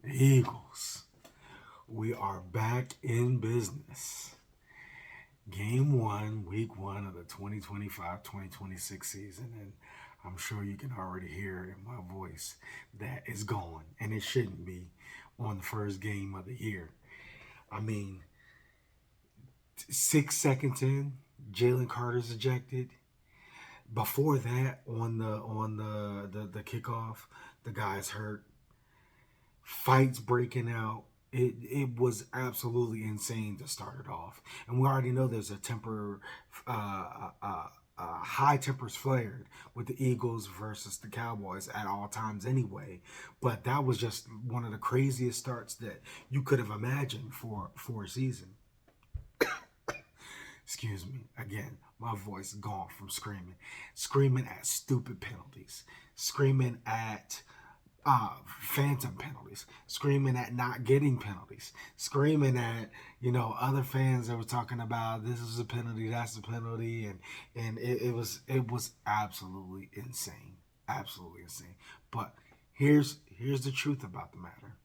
Eagles, we are back in business. Game one, week one of the 2025-2026 season. And I'm sure you can already hear it in my voice that it's going. And it shouldn't be on the first game of the year. I mean, 6 seconds in, Jalen Carter's ejected. Before that, on the kickoff, the guy's hurt. Fights breaking out. It was absolutely insane to start it off, and we already know there's a high tempers flared with the Eagles versus the Cowboys at all times anyway. But that was just one of the craziest starts that you could have imagined for a season. Excuse me. Again, my voice is gone from screaming at stupid penalties, screaming at phantom penalties, screaming at not getting penalties, screaming at other fans that were talking about this is a penalty, that's a penalty, and it was absolutely insane, absolutely insane. But here's the truth about the matter.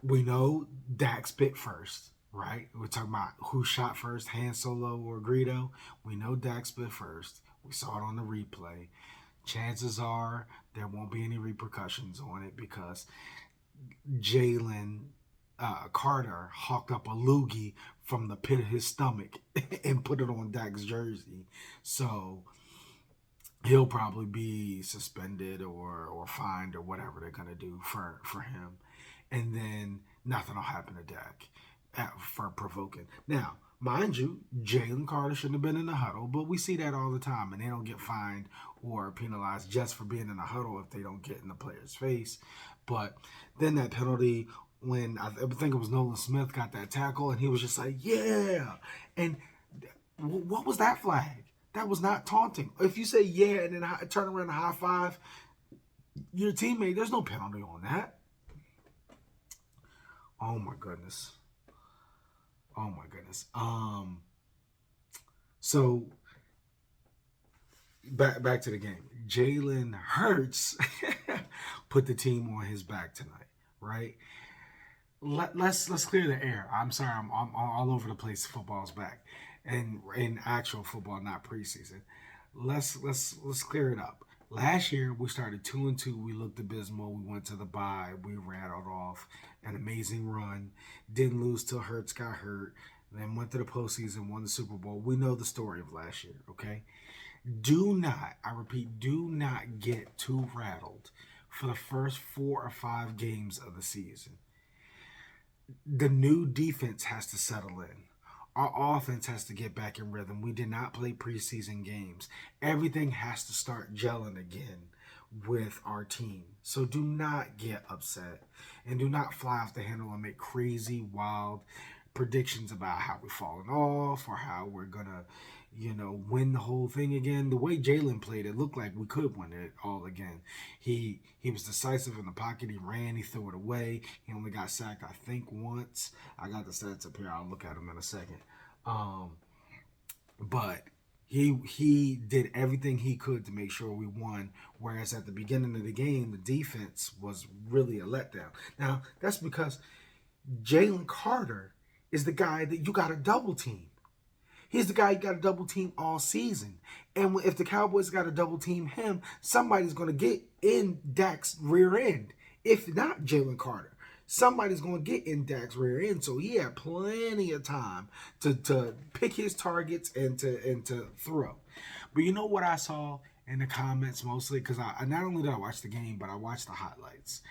We know Dak spit first, right? We're talking about who shot first, Han Solo or Greedo. We know Dak spit first. We saw it on the replay. Chances are there won't be any repercussions on it because Jalen Carter hawked up a loogie from the pit of his stomach and put it on Dak's jersey. So he'll probably be suspended or fined or whatever they're going to do for him. And then nothing will happen to Dak for provoking. Now, mind you, Jalen Carter shouldn't have been in the huddle, but we see that all the time, and they don't get fined or penalized just for being in the huddle if they don't get in the player's face. But then that penalty when I think it was Nolan Smith got that tackle, and he was just like, yeah. And what was that flag? That was not taunting. If you say yeah and then turn around and high five your teammate, there's no penalty on that. Oh my goodness. Oh my goodness. So back to the game. Jalen Hurts put the team on his back tonight, right? Let's clear the air. I'm sorry, I'm all over the place. Football's back, and in actual football, not preseason. Let's clear it up. Last year we started 2-2. We looked abysmal. We went to the bye. We rattled off an amazing run. Didn't lose till Hurts got hurt. Then went to the postseason, won the Super Bowl. We know the story of last year. Okay, do not, I repeat, do not get too rattled for the first 4 or 5 games of the season. The new defense has to settle in. Our offense has to get back in rhythm. We did not play preseason games. Everything has to start gelling again with our team. So do not get upset and do not fly off the handle and make crazy, wild predictions about how we're falling off or how we're gonna, win the whole thing again. The way Jalen played, it looked like we could win it all again. He was decisive in the pocket. He ran. He threw it away. He only got sacked, I think, once. I got the stats up here. I'll look at them in a second. But he did everything he could to make sure we won. Whereas at the beginning of the game, the defense was really a letdown. Now that's because Jalen Carter is the guy that you got to double team. He's the guy you got to double team all season. And if the Cowboys got to double team him, somebody's going to get in Dak's rear end. If not Jalen Carter, somebody's going to get in Dak's rear end. So he had plenty of time to pick his targets and to throw. But you know what I saw in the comments mostly? Because I not only did I watch the game, but I watched the highlights.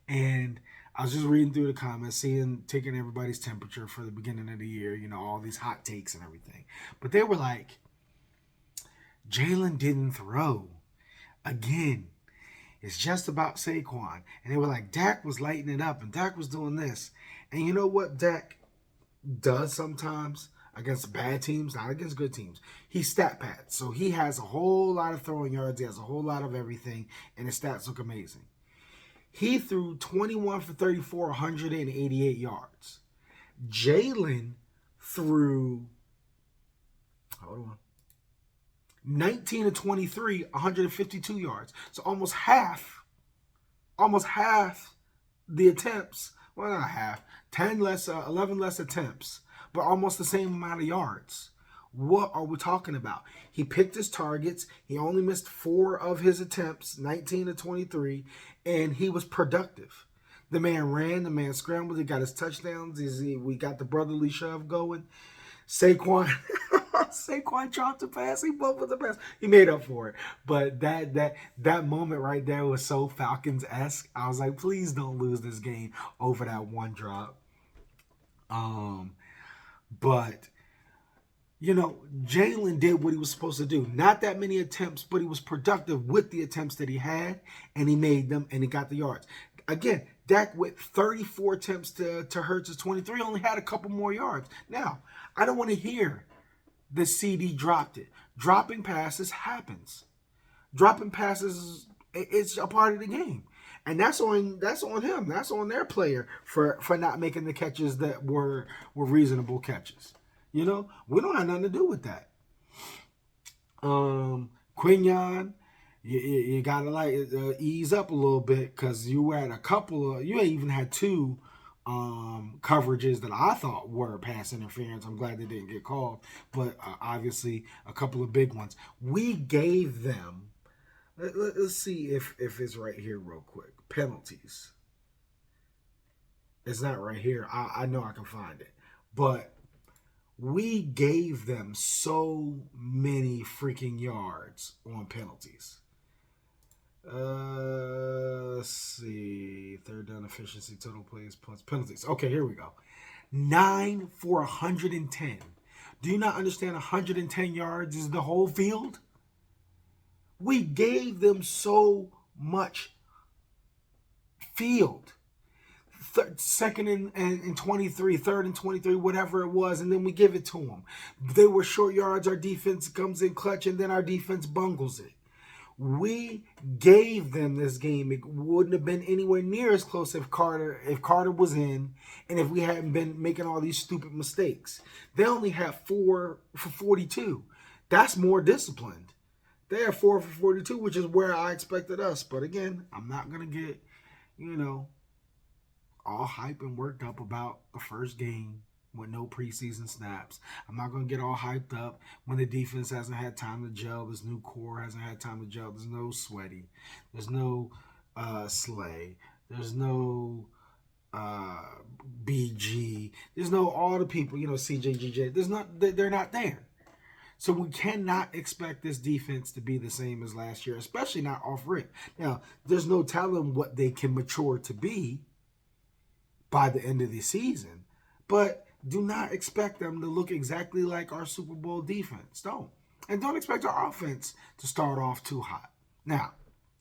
And I was just reading through the comments, taking everybody's temperature for the beginning of the year, all these hot takes and everything. But they were like, Jalen didn't throw. Again, it's just about Saquon. And they were like, Dak was lighting it up and Dak was doing this. And you know what Dak does sometimes against bad teams, not against good teams? He stat pads. So he has a whole lot of throwing yards. He has a whole lot of everything. And his stats look amazing. He threw 21 for 34, 188 yards. Jalen threw, hold on, 19 of 23, 152 yards. So almost half the attempts, well, not half, 10 less, 11 less attempts, but almost the same amount of yards. What are we talking about? He picked his targets. He only missed 4 of his attempts, 19 to 23, and he was productive. The man ran, the man scrambled, he got his touchdowns. We got the brotherly shove going. Saquon, Saquon dropped the pass. He bumped the pass. He made up for it. But that moment right there was so Falcons-esque. I was like, please don't lose this game over that one drop. But Jalen did what he was supposed to do. Not that many attempts, but he was productive with the attempts that he had, and he made them, and he got the yards. Again, Dak with 34 attempts to Hurts' 23 only had a couple more yards. Now, I don't want to hear the CD dropped it. Dropping passes happens. Dropping passes, it's a part of the game. And that's on him. That's on their player for not making the catches that were reasonable catches. We don't have nothing to do with that. Quinion, you gotta ease up a little bit because you had you even had 2 coverages that I thought were pass interference. I'm glad they didn't get called, but obviously a couple of big ones. We gave them. Let's see if it's right here real quick. Penalties. It's not right here. I know I can find it, but we gave them so many freaking yards on penalties. Let's see. Third down efficiency, total plays plus penalties. Okay, here we go. 9 for 110. Do you not understand 110 yards is the whole field? We gave them so much field. Second and 23, third and 23, whatever it was, and then we give it to them. They were short yards. Our defense comes in clutch, and then our defense bungles it. We gave them this game. It wouldn't have been anywhere near as close if Carter was in, and if we hadn't been making all these stupid mistakes. They only have 4 for 42. That's more disciplined. They have 4 for 42, which is where I expected us. But again, I'm not gonna get, all hype and worked up about the first game with no preseason snaps. I'm not going to get all hyped up when the defense hasn't had time to gel. This new core hasn't had time to gel. There's no Sweaty. There's no Slay. There's no BG. There's no all the people, CJGJ. They're not there. So we cannot expect this defense to be the same as last year, especially not off rip. Now, there's no telling what they can mature to be by the end of the season, but do not expect them to look exactly like our Super Bowl defense. Don't expect our offense to start off too hot. Now,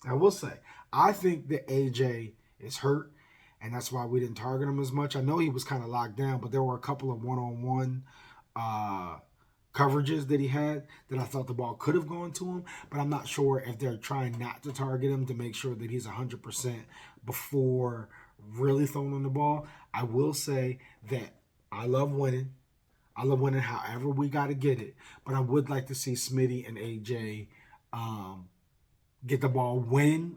I will say, I think that AJ is hurt, and that's why we didn't target him as much. I know he was kind of locked down, but there were a couple of one-on-one coverages that he had that I thought the ball could have gone to him, but I'm not sure if they're trying not to target him to make sure that he's 100% before really throwing on the ball. I will say that I love winning. I love winning however we got to get it. But I would like to see Smitty and AJ get the ball when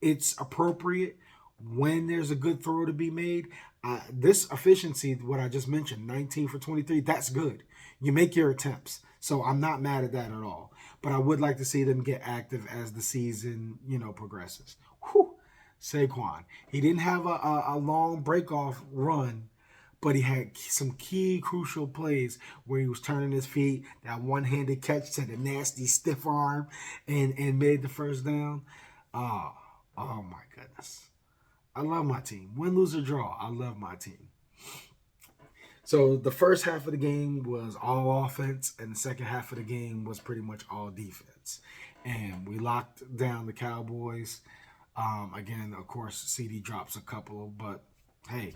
it's appropriate, when there's a good throw to be made. This efficiency, what I just mentioned, 19 for 23, that's good. You make your attempts. So I'm not mad at that at all. But I would like to see them get active as the season, progresses. Whew. Saquon. He didn't have a long break-off run, but he had some key crucial plays where he was turning his feet, that one-handed catch to the nasty stiff arm, and made the first down. Oh my goodness. I love my team. Win, lose, or draw, I love my team. So the first half of the game was all offense, and the second half of the game was pretty much all defense. And we locked down the Cowboys. Again, of course, CD drops a couple, but hey,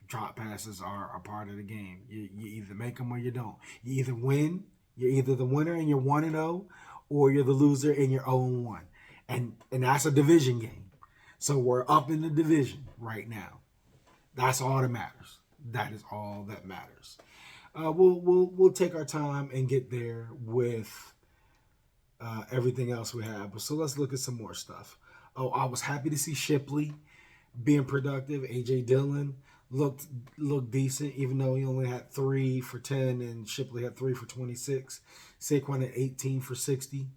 drop passes are a part of the game. You either make them or you don't. You either win, you're either the winner and you're 1-0, or you're the loser and you're 0-1. And that's a division game. So we're up in the division right now. That's all that matters. That is all that matters. We'll take our time and get there with everything else we have. So let's look at some more stuff. Oh, I was happy to see Shipley being productive. AJ Dillon looked looked decent, even though he only had 3 for 10 and Shipley had 3 for 26. Saquon had 18 for 60.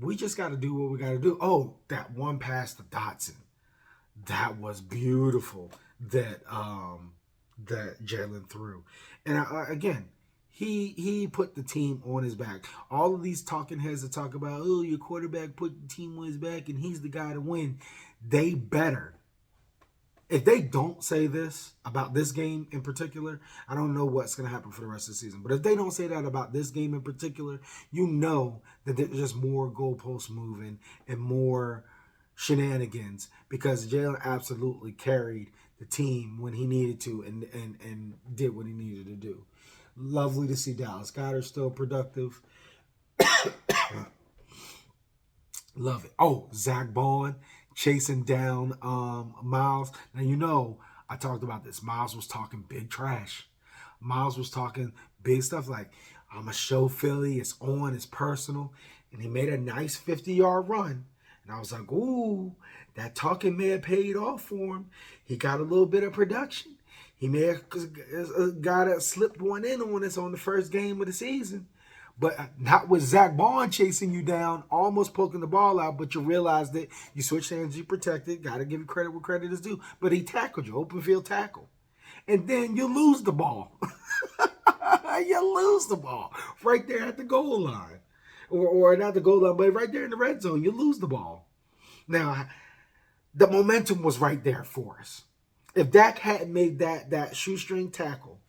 We just got to do what we got to do. Oh, that one pass to Dotson, that was beautiful. That Jalen threw, and again, he put the team on his back. All of these talking heads that talk about, oh, your quarterback put the team on his back and he's the guy to win. They better. If they don't say this about this game in particular, I don't know what's going to happen for the rest of the season. But if they don't say that about this game in particular, you know that there's just more goalposts moving and more shenanigans, because Jalen absolutely carried the team when he needed to and did what he needed to do. Lovely to see Dallas Goedert still productive. Love it. Oh, Zach Bond chasing down Miles. Now, you know, I talked about this. Miles was talking big trash. Miles was talking big stuff like, I'm going to show Philly. It's on. It's personal. And he made a nice 50-yard run. And I was like, ooh, that talking may have paid off for him. He got a little bit of production. He may have a guy that slipped one in on us on the first game of the season. But not with Zach Bond chasing you down, almost poking the ball out, but you realize that you switched hands, you protected. Got to give you credit where credit is due. But he tackled you, open field tackle. And then you lose the ball. You lose the ball right there at the goal line. Or not the goal line, but right there in the red zone, you lose the ball. Now, the momentum was right there for us. If Dak hadn't made that shoestring tackle,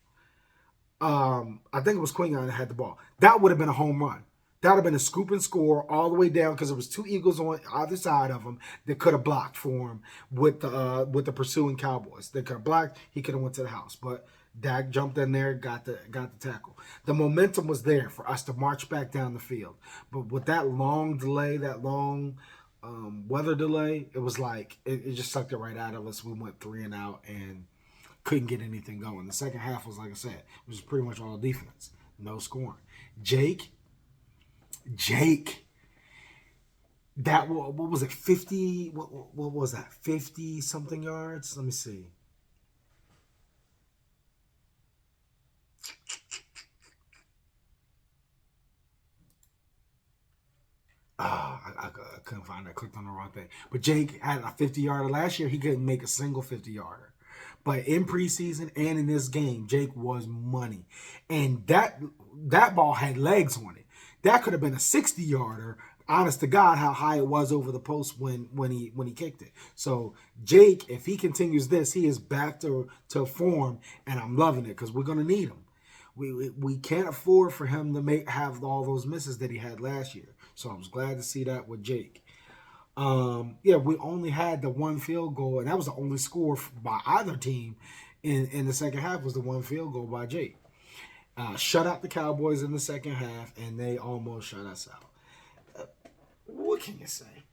I think it was Quinion that had the ball, that would have been a home run. That would have been a scoop and score all the way down, because there was 2 Eagles on either side of him that could have blocked for him with the pursuing Cowboys. They could have blocked. He could have went to the house, but Dak jumped in there, got the tackle. The momentum was there for us to march back down the field. But with that long delay, that long weather delay, it was like it just sucked it right out of us. We went 3 and out and couldn't get anything going. The second half was, like I said, it was pretty much all defense, no scoring. Jake, that what was it? 50? What was that? 50 something yards? Let me see. I couldn't find it. I clicked on the wrong thing. But Jake had a 50-yarder last year. He couldn't make a single 50-yarder. But in preseason and in this game, Jake was money. And that ball had legs on it. That could have been a 60-yarder. Honest to God, how high it was over the post when he kicked it. So Jake, if he continues this, he is back to form, and I'm loving it, because we're gonna need him. We can't afford for him to have all those misses that he had last year. So I was glad to see that with Jake. Yeah, we only had the 1 field goal, and that was the only score by either team in the second half, was the 1 field goal by Jake. Shut out the Cowboys in the second half, and they almost shut us out. What can you say?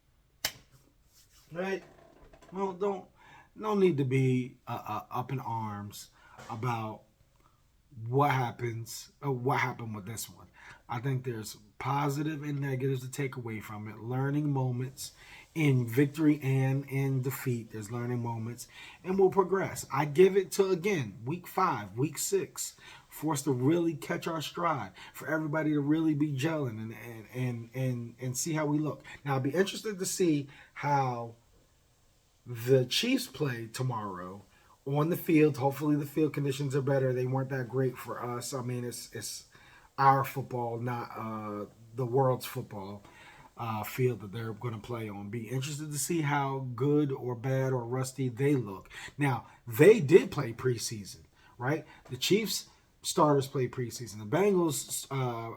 Right? Well, don't need to be up in arms about what happened with this one. I think there's positive and negatives to take away from it. Learning moments in victory and in defeat. There's learning moments, and we'll progress. I give it to, again, week 5, week 6, for us to really catch our stride, for everybody to really be gelling and see how we look. Now, I'll be interested to see how the Chiefs play tomorrow on the field. Hopefully the field conditions are better. They weren't that great for us. I mean, it's our football, not the world's football field that they're going to play on. Be interested to see how good or bad or rusty they look. Now, they did play preseason, right? The Chiefs starters play preseason. The Bengals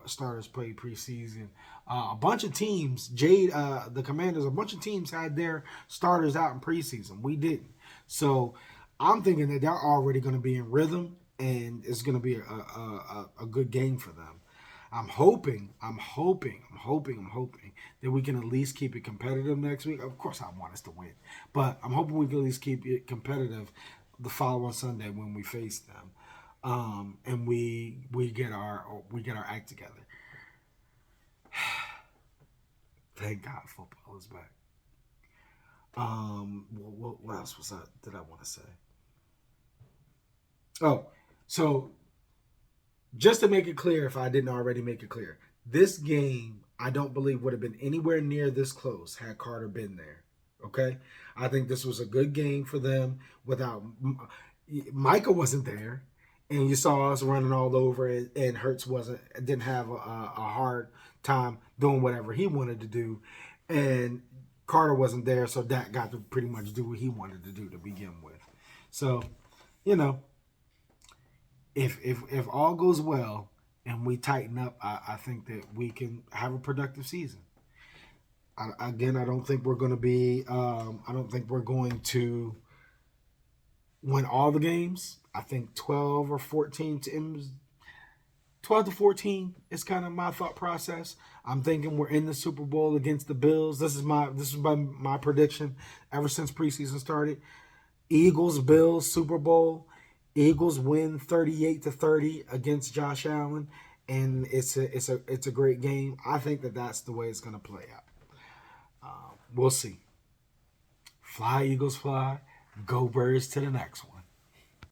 starters play preseason. A bunch of teams, the Commanders, a bunch of teams had their starters out in preseason. We didn't. So I'm thinking that they're already going to be in rhythm, and it's going to be a good game for them. I'm hoping that we can at least keep it competitive next week. Of course, I want us to win, but I'm hoping we can at least keep it competitive the following Sunday when we face them, and we get our act together. Thank God football is back. What else was I did I want to say? Oh, so just to make it clear, if I didn't already make it clear, this game I don't believe would have been anywhere near this close had Carter been there. Okay, I think this was a good game for them without Micah wasn't there, and you saw us running all over it, and Hurts didn't have a hard time doing whatever he wanted to do, and Carter wasn't there, so Dak got to pretty much do what he wanted to do to begin with. So, you know, if all goes well and we tighten up, I think that we can have a productive season. Again, I don't think we're going to be. I don't think we're going to win all the games. I think 12 to 14 is kind of my thought process. I'm thinking we're in the Super Bowl against the Bills. This is my prediction ever since preseason started. Eagles Bills Super Bowl. Eagles win 38-30 against Josh Allen, and it's a great game. I think that that's the way it's going to play out. We'll see. Fly Eagles fly. Go Birds to the next one.